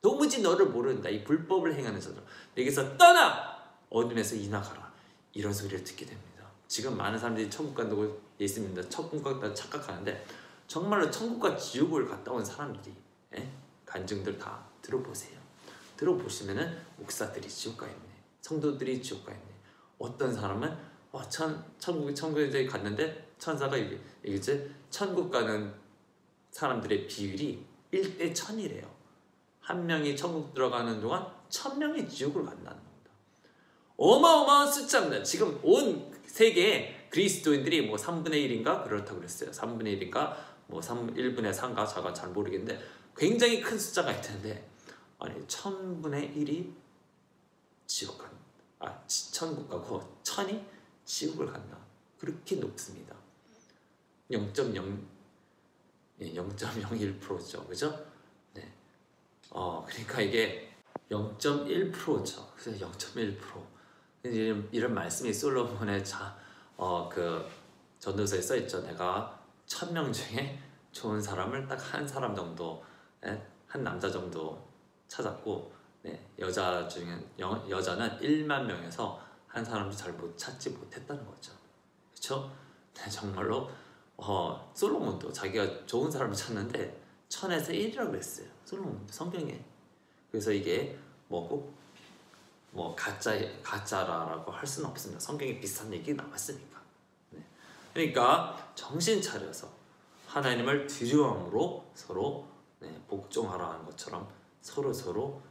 도무지 너를 모른다. 이 불법을 행하는 자들 내게서 떠나 어둠에서 이나가라. 이런 소리를 듣게 됩니다. 지금 많은 사람들이 천국 간다고 예수 믿는다. 천국 간다고 착각하는데 정말로 천국과 지옥을 갔다 온 사람들이 간증들 다 들어보세요. 들어보시면은 목사들이 지옥 가 있네. 성도들이 지옥 가 있네. 어떤 사람은 천국에 갔는데 천사가 이제 천국 가는 사람들의 비율이 1대 1000이래요. 한 명이 천국 들어가는 동안 1000명이 지옥을 간다는 겁니다. 어마어마한 숫자입니다. 지금 온 세계에 그리스도인들이 뭐 3분의 1인가 그렇다고 그랬어요. 3분의 1인가 뭐 1분의 3가 제가 잘 모르겠는데 굉장히 큰 숫자가 있는데 아니 1000분의 1이 지옥 간다. 천국 가고 1000이 지옥을 간다. 그렇게 높습니다. 0.01%죠. 그죠? 네. 그러니까 이게 0.1%죠. 그래서 0.1%. 이런 말씀이 솔로몬의 그 전도서에 써 있죠. 내가 1000명 중에 좋은 사람을 딱 한 사람 정도, 한 남자 정도 찾았고, 여자는 1만 명에서 한 사람도 잘 찾지 못했다는 거죠. 그렇죠? 정말로 솔로몬도 자기가 좋은 사람을 찾는데 1000에서 1이라고 그랬어요. 솔로몬도 성경에. 그래서 이게 꼭 가짜라고 할 수는 없습니다. 성경에 비슷한 얘기 나왔으니까. 그러니까 정신 차려서 하나님을 두려움으로 서로 복종하라는 것처럼 서로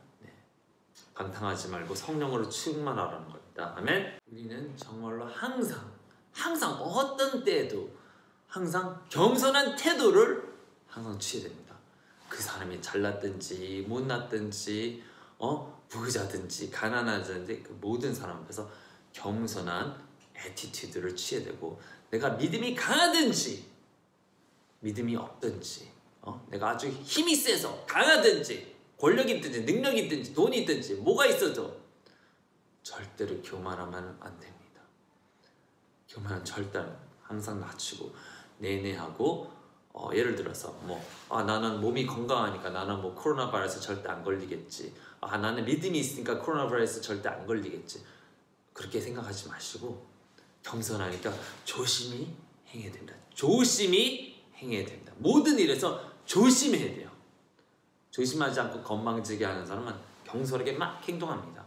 방탕하지 말고 성령으로 충만하라는 겁니다. 아멘. 우리는 정말로 항상 어떤 때에도 항상 겸손한 태도를 항상 취해야 됩니다. 그 사람이 잘났든지 못났든지 부자든지 가난하든지 그 모든 사람 앞에서 겸손한 애티튜드를 취해야 되고, 내가 믿음이 강하든지 믿음이 없든지 내가 아주 힘이 세서 강하든지 권력이 있든지 능력이 있든지 돈이 있든지 뭐가 있어도 절대로 교만하면 안 됩니다. 교만은 절대 항상 낮추고 내내하고 예를 들어서 나는 몸이 건강하니까 나는 코로나 바이러스 절대 안 걸리겠지. 나는 믿음이 있으니까 코로나 바이러스 절대 안 걸리겠지. 그렇게 생각하지 마시고 겸손하니까 조심히 행해야 됩니다. 조심히 행해야 됩니다. 모든 일에서 조심해야 돼요. 조심하지 않고 건방지게 하는 사람은 경솔하게 막 행동합니다.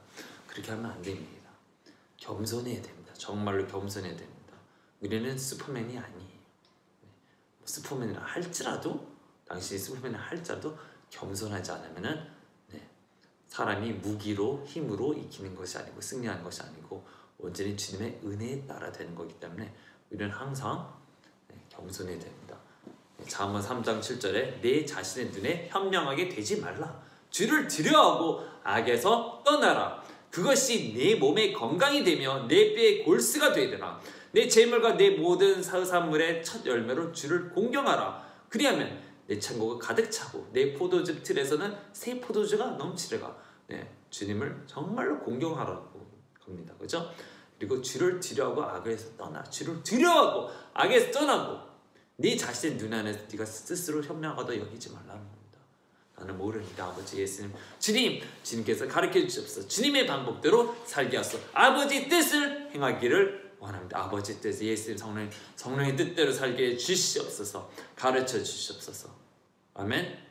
그렇게 하면 안 됩니다. 겸손해야 됩니다. 정말로 겸손해야 됩니다. 우리는 슈퍼맨이 아니에요. 슈퍼맨이라 할지라도 당신이 슈퍼맨을 할지라도 겸손하지 않으면은 사람이 무기로 힘으로 이기는 것이 아니고 승리하는 것이 아니고 온전히 주님의 은혜에 따라 되는 거기 때문에 우리는 항상 겸손해야 됩니다. 잠언 3장 7절에 내 자신의 눈에 현명하게 되지 말라. 주를 두려워하고 악에서 떠나라. 그것이 내 몸의 건강이 되며 내 뼈의 골수가 되리라. 내 재물과 내 모든 사산물의 첫 열매로 주를 공경하라. 그리하면 내 창고가 가득 차고 내 포도즙 틀에서는 새 포도주가 넘치리라. 주님을 정말로 공경하라고 합니다. 그죠? 그리고 주를 두려워하고 악에서 떠나. 주를 두려워하고 악에서 떠나고 네 자신의 눈 안에서 네가 스스로 현명하다 여기지 말라는 겁니다. 나는 모르니까 아버지 예수님 주님께서 가르쳐 주시옵소서. 주님의 방법대로 살게 하소서. 아버지 뜻을 행하기를 원합니다. 아버지 뜻, 예수님 성령의 뜻대로 살게 해 주시옵소서. 가르쳐 주시옵소서. 아멘.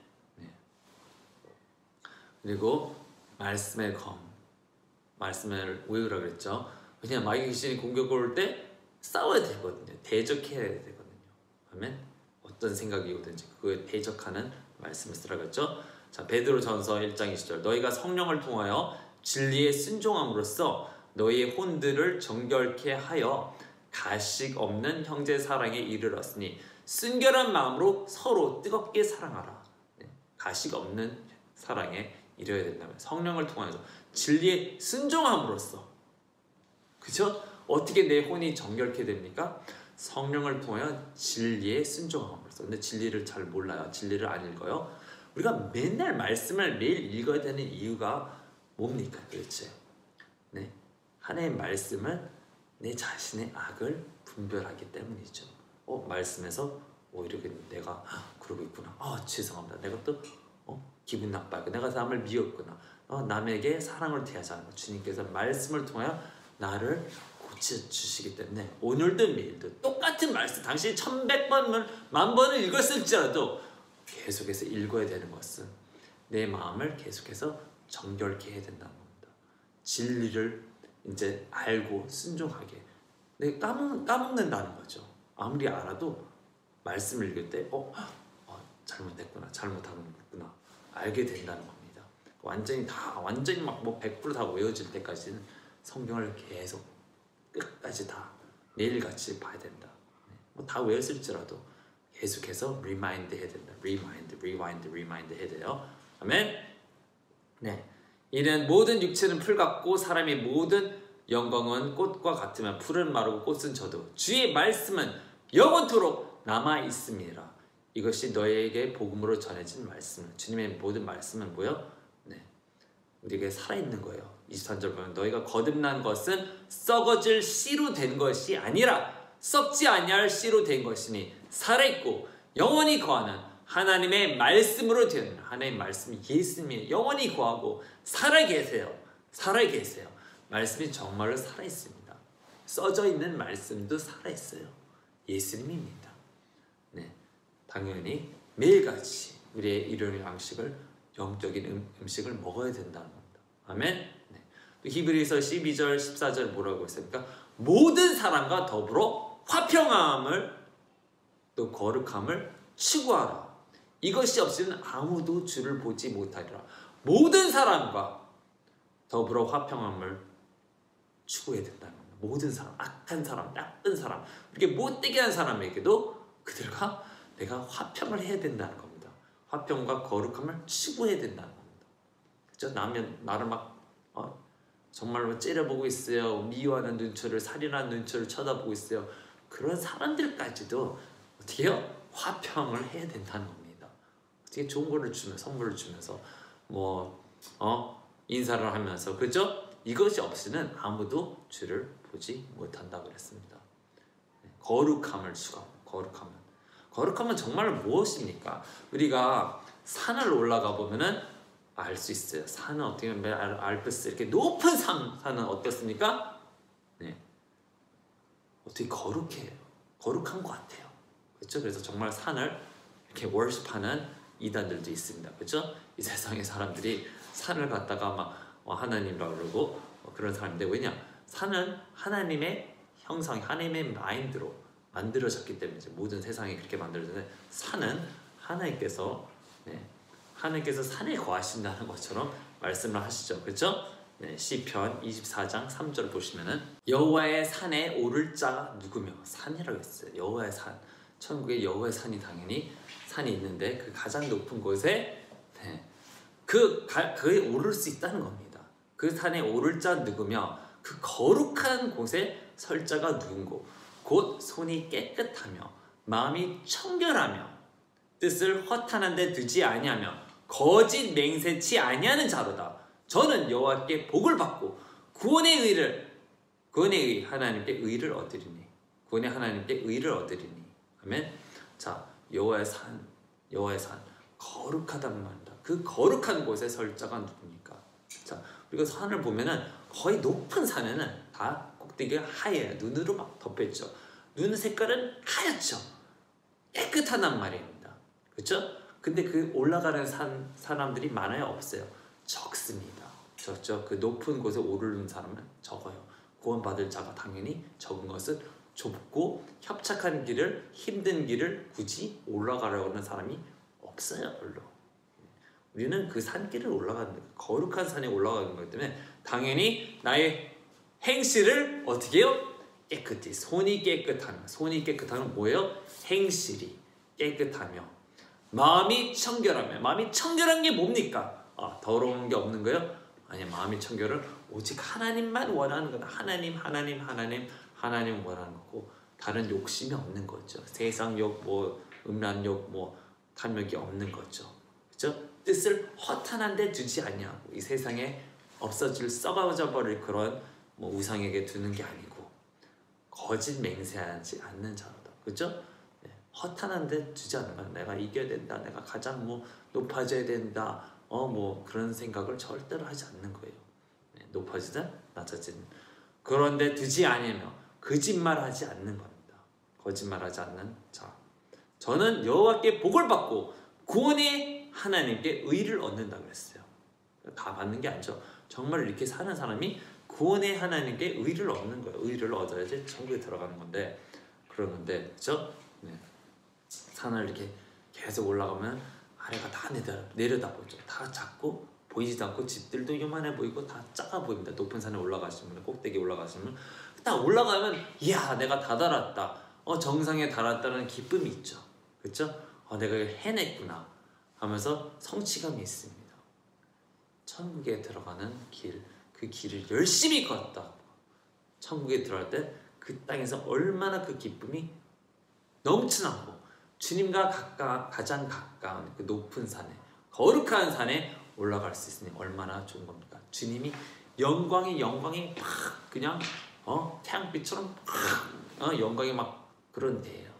그리고 말씀의 검, 말씀을 외우라 그랬죠. 왜냐면 마귀 귀신이 공격 올 때 싸워야 되거든요. 대적해야 되거든요. 아멘. 어떤 생각이 오든지 그거에 대적하는 말씀을 쓰라 그랬죠. 자, 베드로전서 1장 20절 너희가 성령을 통하여 진리에 순종함으로써 너희의 혼들을 정결케 하여 가식 없는 형제 사랑에 이르렀으니 순결한 마음으로 서로 뜨겁게 사랑하라. 네, 가식 없는 사랑에 이르어야 된다면 성령을 통하여서 진리에 순종함으로써 그죠? 어떻게 내 혼이 정결케 됩니까? 성령을 통하여 진리에 순종함으로써. 근데 진리를 잘 몰라요. 진리를 안 읽어요. 우리가 맨날 말씀을 매일 읽어야 되는 이유가 뭡니까 도대체? 네, 하나님의 말씀은 내 자신의 악을 분별하기 때문이죠. 말씀에서 이렇게 내가 그러고 있구나. 죄송합니다. 내가 또 기분 나빠요. 내가 남을 미웠구나. 남에게 사랑을 대하지 않은 것. 주님께서 말씀을 통하여 나를 고쳐주시기 때문에 오늘도 매일도 똑같은 말씀 당신이 1100번, 10,000번을 읽었을지라도 계속해서 읽어야 되는 것은 내 마음을 계속해서 정결케 해야 된다는 겁니다. 진리를 이제 알고 순종하게. 내가 까먹는다는 거죠. 아무리 알아도 말씀을 읽을 때 잘못했구나, 잘못하는구나 알게 된다는 겁니다. 완전히 막 100% 다 외워질 때까지는 성경을 계속 끝까지 다 매일같이 봐야 된다. 다 외웠을지라도 계속해서 리마인드 해야 된다. 리마인드 해야 돼요. 아멘. 네. 이는 모든 육체는 풀 같고 사람의 모든 영광은 꽃과 같으면 풀은 마르고 꽃은 져도 주의 말씀은 영원토록 남아 있습니다. 이것이 너희에게 복음으로 전해진 말씀. 주님의 모든 말씀은 뭐요? 네, 우리에게 살아있는 거예요. 23절 보면 너희가 거듭난 것은 썩어질 씨로 된 것이 아니라 썩지 아니할 씨로 된 것이니 살아있고 영원히 거하는 하나님의 말씀으로 되는 하나님의 말씀이 예수님이 영원히 거하고 살아계세요. 말씀이 정말로 살아있습니다. 써져 있는 말씀도 살아있어요. 예수님입니다. 네, 당연히 매일같이 우리의 일용할 양식을 영적인 음식을 먹어야 된다는 겁니다. 아멘. 네. 또 히브리서 12절 14절 뭐라고 했습니까? 모든 사람과 더불어 화평함을 또 거룩함을 추구하라. 이것이 없이는 아무도 주를 보지 못하리라. 모든 사람과 더불어 화평함을 추구해야 된다는 겁니다. 모든 사람, 악한 사람, 나쁜 사람, 이렇게 못되게 한 사람에게도 그들과 내가 화평을 해야 된다는 겁니다. 화평과 거룩함을 추구해야 된다는 겁니다. 그죠? 나를 막 정말로 째려보고 있어요. 미워하는 눈초를, 살인하는 눈초를 쳐다보고 있어요. 그런 사람들까지도 어떻게 해요? 화평을 해야 된다는 겁니다. 어떻게 좋은 거를 주면서, 선물을 주면서 인사를 하면서, 그죠? 이것이 없이는 아무도 주를 보지 못한다고 그랬습니다. 거룩함을 추구하고, 거룩함은 정말 무엇입니까? 우리가 산을 올라가 보면은 알 수 있어요. 산은 어떻게 보면 알프스 이렇게 높은 산은 어떻습니까? 네, 어떻게 거룩해요. 거룩한 것 같아요. 그렇죠? 그래서 정말 산을 이렇게 월십하는 이단들도 있습니다. 그렇죠? 이 세상의 사람들이 산을 갖다가 막 하나님이라고 그러고 그런 사람인데, 왜냐? 산은 하나님의 형상, 하나님의 마인드로 만들어졌기 때문에 모든 세상이 그렇게 만들어졌는데, 산은 하나님께서 하나님께서 산에 거하신다는 것처럼 말씀을 하시죠. 그렇죠? 네, 시편 24장 3절 보시면은 여호와의 산에 오를 자 누구며, 산이라고 했어요. 여호와의 산. 천국에 여호와의 산이 당연히 산이 있는데 그 가장 높은 곳에 그에 오를 수 있다는 겁니다. 그 산에 오를 자 누구며 그 거룩한 곳에 설 자가 누군고 곧 손이 깨끗하며 마음이 청결하며 뜻을 허탄한 데 두지 아니하며 거짓 맹세치 아니하는 자로다. 저는 여호와께 복을 받고 구원의 의 하나님께 의를 얻으리니. 구원의 하나님께 의를 얻으리니. 아멘. 자, 여호와의 산 거룩하단 말이다. 그 거룩한 곳에 설 자가 누굽니까? 자, 우리가 산을 보면은 거의 높은 산에는 다 꼭대기가 하얘요. 눈으로 막 덮여있죠. 눈 색깔은 하얗죠. 깨끗하단 말입니다. 그렇죠? 근데 그 올라가는 사람들이 많아요, 없어요? 적습니다. 적죠. 그 높은 곳에 오르는 사람은 적어요. 구원받을 자가 당연히 적은 것은 좁고 협착한 길을, 힘든 길을 굳이 올라가려고 하는 사람이 없어요. 별로. 우리는 그 산길을 올라가는, 거룩한 산에 올라가는 거기 때문에 당연히 나의 행실을 어떻게 해요? 깨끗이. 손이 깨끗하면. 손이 깨끗하면 뭐예요? 행실이 깨끗하며 마음이 청결하며. 마음이 청결한 게 뭡니까? 더러운 게 없는 거예요? 아니, 마음이 청결은 오직 하나님만 원하는 거다. 하나님 원하는 거고, 다른 욕심이 없는 거죠. 세상 욕, 뭐 음란 욕, 뭐 탐욕이 없는 거죠. 그렇죠? 뜻을 허탄한 데 두지 않냐고. 이 세상에 없어질, 썩어져 버릴 그런 뭐 우상에게 두는 게 아니고, 거짓 맹세하지 않는 자로다. 그렇죠? 네. 허탄한 데 두지 않는 거야. 내가 이겨야 된다. 내가 가장 뭐 높아져야 된다. 뭐 그런 생각을 절대로 하지 않는 거예요. 네. 높아지든 낮아지든 그런데 두지 않으며 거짓말하지 않는 겁니다. 거짓말하지 않는 자. 저는 여호와께 복을 받고 구원의 하나님께 의를 얻는다 그랬어요. 다 받는 게 아니죠. 정말 이렇게 사는 사람이 구원의 하나님께 의를 얻는 거예요. 의를 얻어야지 천국에 들어가는 건데, 그런 건데, 그렇죠? 네. 산을 이렇게 계속 올라가면 아래가 다 내려다보죠. 다 작고 보이지도 않고 집들도 요만해 보이고 다 작아 보입니다. 높은 산에 올라가시면, 꼭대기 올라가시면 딱 올라가면 이야, 내가 다 달았다. 정상에 달았다는 기쁨이 있죠. 그렇죠? 내가 이걸 해냈구나 하면서 성취감이 있습니다. 천국에 들어가는 길, 그 길을 열심히 걷다. 천국에 들어갈 때 그 땅에서 얼마나 그 기쁨이 넘쳐나고, 주님과 가장 가까운 그 높은 산에, 거룩한 산에 올라갈 수 있으니 얼마나 좋은 겁니까? 주님이 영광이 막 그냥 태양빛처럼 막 영광이 막 그런 데예요.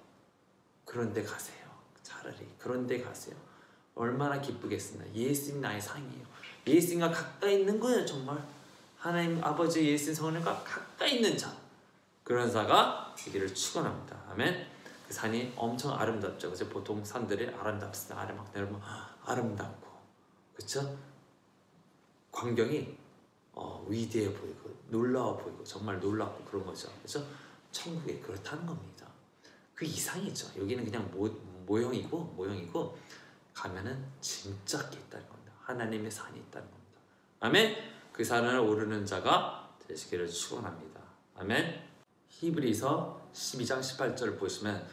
그런 데 가세요. 차라리 그런 데 가세요. 얼마나 기쁘겠습니까? 예수님 나의 상이에요. 예수님과 가까이 있는 거예요. 정말 하나님 아버지 예수님 성령과 가까이 있는 자, 그런 자가 되기를 축원합니다. 아멘. 그 산이 엄청 아름답죠. 그죠? 보통 산들이 아름답습니다. 아래 막 내려보면 아름답고, 그렇죠? 광경이 위대해 보이고 놀라워 보이고 정말 놀랍고 그런 거죠. 그렇죠? 천국에 그렇다는 겁니다. 그 이상이죠. 여기는 그냥 모형이고 가면은 진짜 게 있다는 겁니다. 하나님의 산이 있다는 겁니다. 아멘. 그 산을 오르는 자가 되시기를 축원합니다. 아멘. 히브리서 12장 18절을 보시면,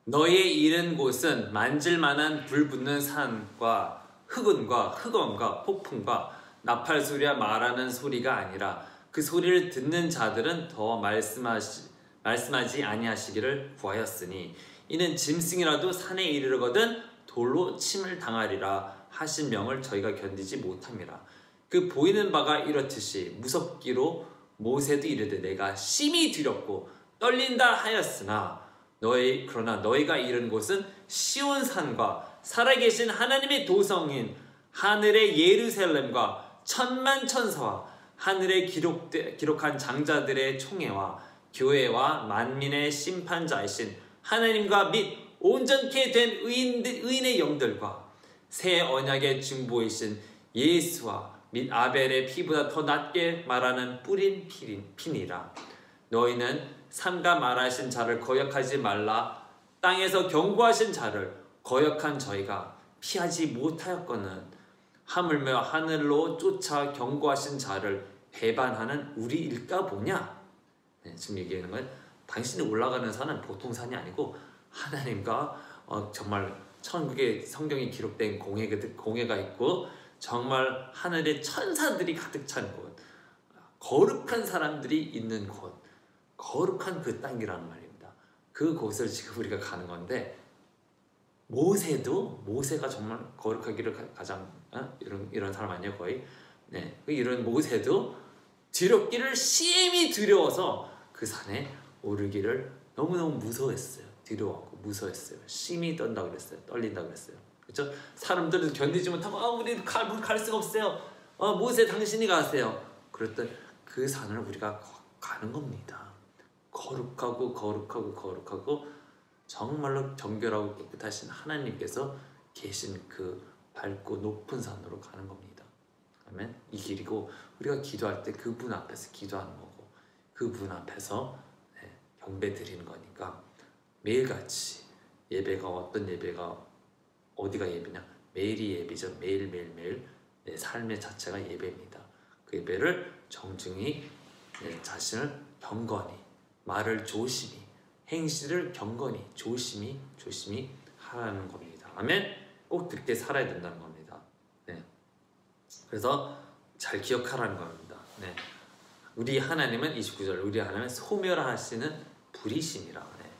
너의 이른 곳은 만질만한 불 붙는 산과 흑운과 흑엄과 폭풍과 나팔 소리와 말하는 소리가 아니라 그 소리를 듣는 자들은 더 말씀하지 아니하시기를 구하였으니 이는 짐승이라도 산에 이르거든 돌로 침을 당하리라 하신 명을 저희가 견디지 못함이라. 그 보이는 바가 이렇듯이 무섭기로 모세도 이르되 내가 심히 두렵고 떨린다 하였으나 그러나 너희가 이른 곳은 시온 산과 살아계신 하나님의 도성인 하늘의 예루살렘과 천만 천사와 하늘에 기록한 장자들의 총회와 교회와 만민의 심판자이신 하나님과 및 온전케 된 의인의 영들과 새 언약의 중보이신 예수와 및 아벨의 피보다 더 낫게 말하는 뿌린 피니라. 너희는 삼가 말하신 자를 거역하지 말라. 땅에서 경고하신 자를 거역한 저희가 피하지 못하였거늘 하물며 하늘로 쫓아 경고하신 자를 배반하는 우리일까 보냐. 네, 지금 얘기하는 건 당신이 올라가는 산은 보통 산이 아니고 하나님과 정말 천국에 성경이 기록된 공회가 있고 정말 하늘에 천사들이 가득 찬 곳, 거룩한 사람들이 있는 곳, 거룩한 그 땅이라는 말입니다. 그 곳을 지금 우리가 가는 건데, 모세가 정말 거룩하기를 가장 이런 사람 아니에요 거의. 네, 이런 모세도 두렵기를 심히 두려워서 그 산에 오르기를 너무너무 무서워했어요. 두려워하고 무서워했어요. 심히 떤다 그랬어요. 떨린다 그랬어요. 그렇죠? 사람들은 견디지 못하고 우리 갈 수가 없어요. 모세 당신이 가세요. 그랬더니 그 산을 우리가 가는 겁니다. 거룩하고 정말로 정결하고 깨끗하신 하나님께서 계신 그 밝고 높은 산으로 가는 겁니다. 아멘. 이 길이고 우리가 기도할 때 그분 앞에서 기도하는 거고 그분 앞에서 경배 드리는 거니까 매일같이 예배가 어떤 예배가 어디가 예배냐 매일이 예배죠. 매일 내 삶의 자체가 예배입니다. 그 예배를 정중히 내 자신을 경건히 말을 조심히 행실을 경건히 조심히 하라는 겁니다. 아멘. 꼭 그렇게 살아야 된다는 겁니다. 네. 그래서 잘 기억하라는 겁니다. 네. 우리 하나님은 29절 우리 하나님은 소멸하시는 불이심이라. 네.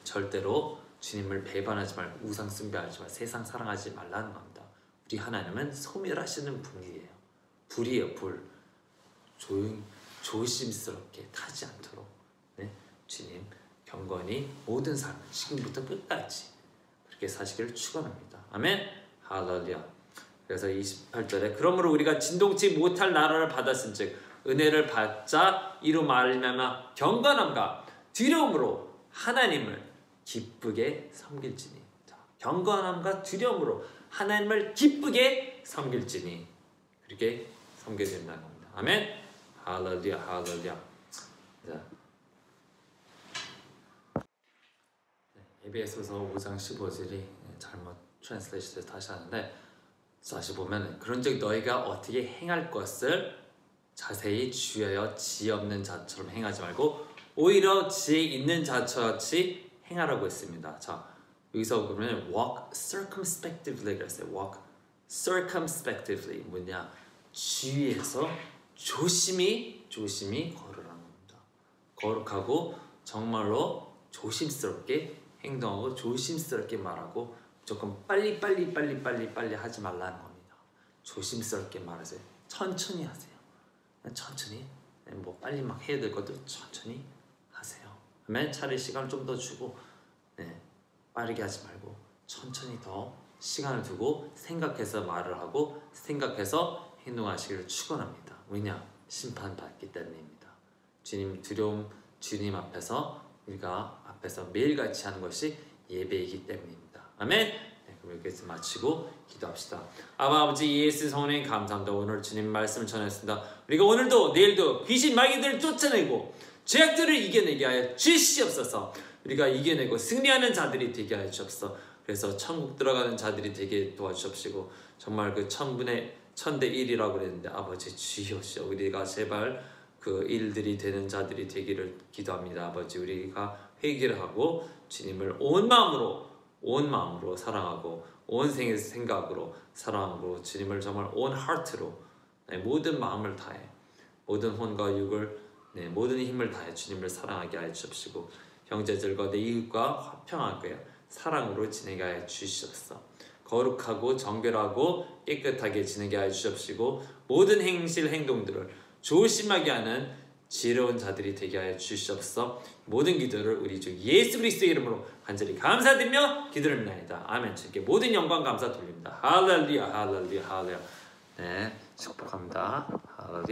절대로 주님을 배반하지 말고 우상 숭배하지 말고 세상 사랑하지 말라는 겁니다. 우리 하나님은 소멸하시는 분이에요. 불이에요. 불. 조심스럽게 타지 않도록 네. 주님 경건히 모든 삶을 지금부터 끝까지 그렇게 사시기를 축원합니다. 아멘. 할렐루야. 그래서 28절에 그러므로 우리가 진동치 못할 나라를 받았은즉 은혜를 받자 이로 말미암아 경건함과 두려움으로 하나님을 기쁘게 섬길지니. 자, 경건함과 두려움으로 하나님을 기쁘게 섬길지니 그렇게 섬겨야 된다는 겁니다. 아멘. 할렐루야. 자, 에베소서 5장 15절이 잘못 트랜스레이션에서 다시 하는데 다시 보면 그런즉 너희가 어떻게 행할 것을 자세히 주의하여 지혜 없는 자처럼 행하지 말고 오히려 지혜 있는 자처같이 행하라고 했습니다. 자, 여기서 보면 walk circumspectively 그랬어요. walk circumspectively 뭐냐? 주의해서 조심히 걸으라는 겁니다. 거룩하고 정말로 조심스럽게 행동하고 조심스럽게 말하고 조금 빨리 하지 말라는 겁니다. 조심스럽게 말하세요. 천천히 하세요. 천천히. 뭐 빨리 막 해야 될 것도 천천히 하세요. 아멘. 차라리 시간을 좀 더 주고 빠르게 하지 말고 천천히 더 시간을 두고 생각해서 말을 하고 생각해서 행동하시기를 축원합니다. 왜냐? 심판받기 때문입니다. 주님 두려움 주님 앞에서 우리가 앞에서 매일같이 하는 것이 예배이기 때문입니다. 아멘. 네, 그럼 여기서 마치고 기도합시다. 아버지 예수 성령님 감사합니다. 오늘 주님 말씀을 전했습니다. 우리가 오늘도 내일도 귀신 마귀들을 쫓아내고 죄악들을 이겨내게 하여 주시옵소서. 우리가 이겨내고 승리하는 자들이 되게 하여 주옵소서. 그래서 천국 들어가는 자들이 되게 도와주옵시고 정말 그 1000분의 1000대1이라고 그랬는데 아버지 주시옵시오. 우리가 제발 그 일들이 되는 자들이 되기를 기도합니다. 아버지 우리가 회개를 하고 주님을 온 마음으로 사랑하고 온 생각으로 사랑하고 주님을 정말 온 하트로 모든 마음을 다해 모든 혼과 육을 모든 힘을 다해 주님을 사랑하게 하여 주옵시고 형제들과 내 이웃과 화평하게 사랑으로 지내게 하여 주시옵소서. 거룩하고 정결하고 깨끗하게 지내게 하여 주옵시고 모든 행실 행동들을 조심하게 하는 지혜로운 자들이 되게 하여 주시옵소서. 모든 기도를 우리 주 예수 그리스도의 이름으로 간절히 감사드리며 기도를 합니다. 아멘. 주께 모든 영광 감사 돌립니다. 할렐루야. 네, 축복합니다. 할렐루야.